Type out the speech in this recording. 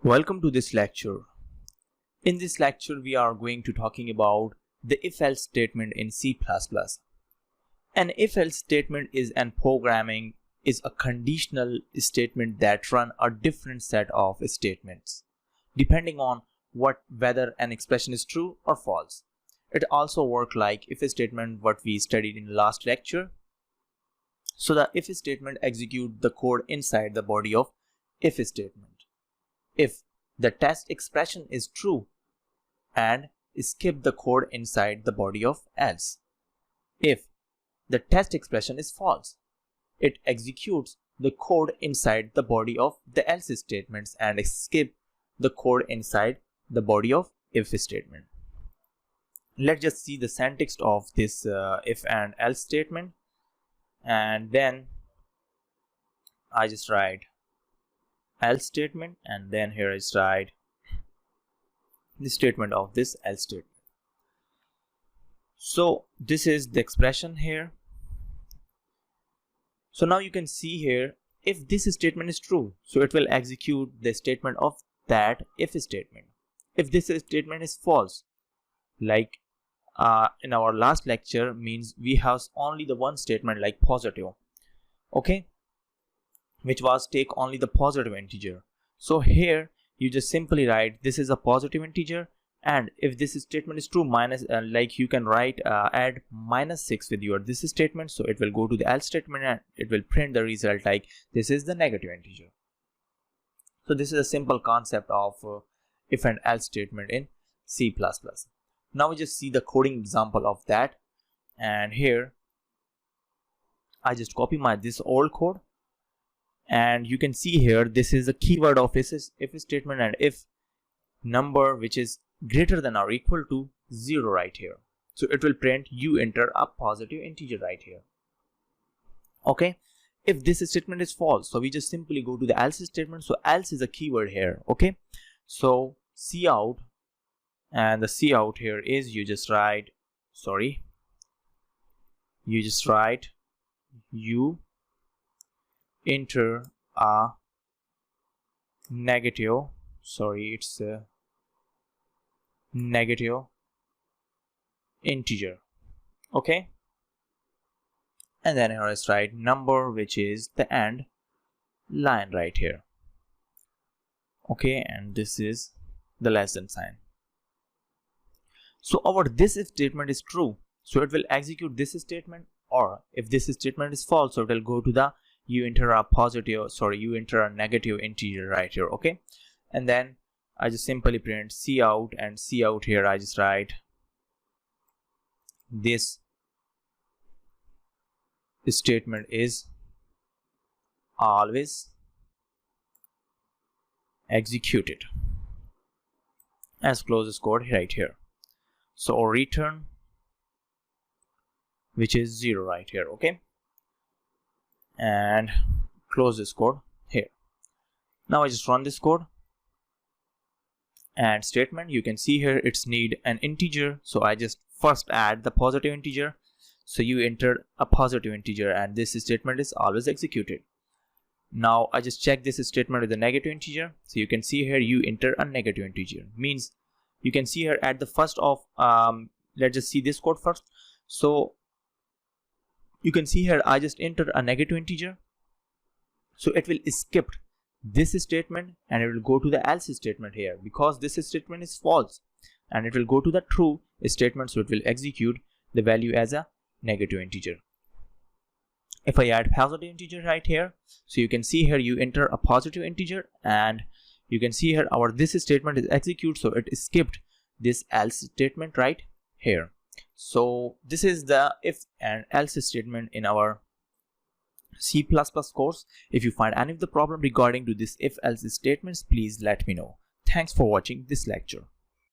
Welcome to this lecture. In this lecture, we are going to talking about the if-else statement in C++. An if-else statement is a conditional statement that run a different set of statements, depending on whether an expression is true or false. It also works like if statement what we studied in the last lecture. So the if statement executes the code inside the body of if statement. If the test expression is true and skip the code inside the body of else. If the test expression is false, it executes the code inside the body of the else statements and skip the code inside the body of if statement. Let's just see the syntax of this if and else statement, and then I just write else statement, and then here I write the statement of this else statement. So this is the expression here. So now you can see here, if this statement is true, so it will execute the statement of that if statement. If this statement is false, like in our last lecture, means we have only the one statement like positive, okay, which was take only the positive integer. So here you just simply write this is a positive integer, and if this statement is true, minus like you can write add -6 with your this statement, so it will go to the else statement and it will print the result like this is the negative integer. So this is a simple concept of if and else statement in C++. Now we just see the coding example of that, and here I just copy this old code, and you can see here this is a keyword of if statement, and if number which is greater than or equal to 0 right here, so it will print you enter a positive integer right here. Okay, if this statement is false, so we just simply go to the else statement. So else is a keyword here. Okay, so cout, and the cout here is you just write you enter a negative integer. Okay, and then here I write number, which is the end line right here. Okay, and this is the less than sign. So our this if statement is true, so it will execute this statement, or if this statement is false, so it will go to the you enter a negative integer right here. Okay, and then I just simply print cout, and cout here I just write this statement is always executed, as close this code right here. So return, which is 0 right here. Okay, and close this code here. Now I just run this code, and statement, you can see here it's need an integer, so I just first add the positive integer, so you entered a positive integer, and this statement is always executed. Now I just check this statement with a negative integer, so you can see here you enter a negative integer, means you can see here at the first of let's just see this code first. So you can see here I just entered a negative integer, so it will skip this statement and it will go to the else statement here, because this statement is false, and it will go to the true statement, so it will execute the value as a negative integer. If I add positive integer right here, so you can see here you enter a positive integer, and you can see here our this statement is execute, so it skipped this else statement right here. So this is the if and else statement in our C++ course. If you find any of the problem regarding to this if else statements, please let me know. Thanks for watching this lecture.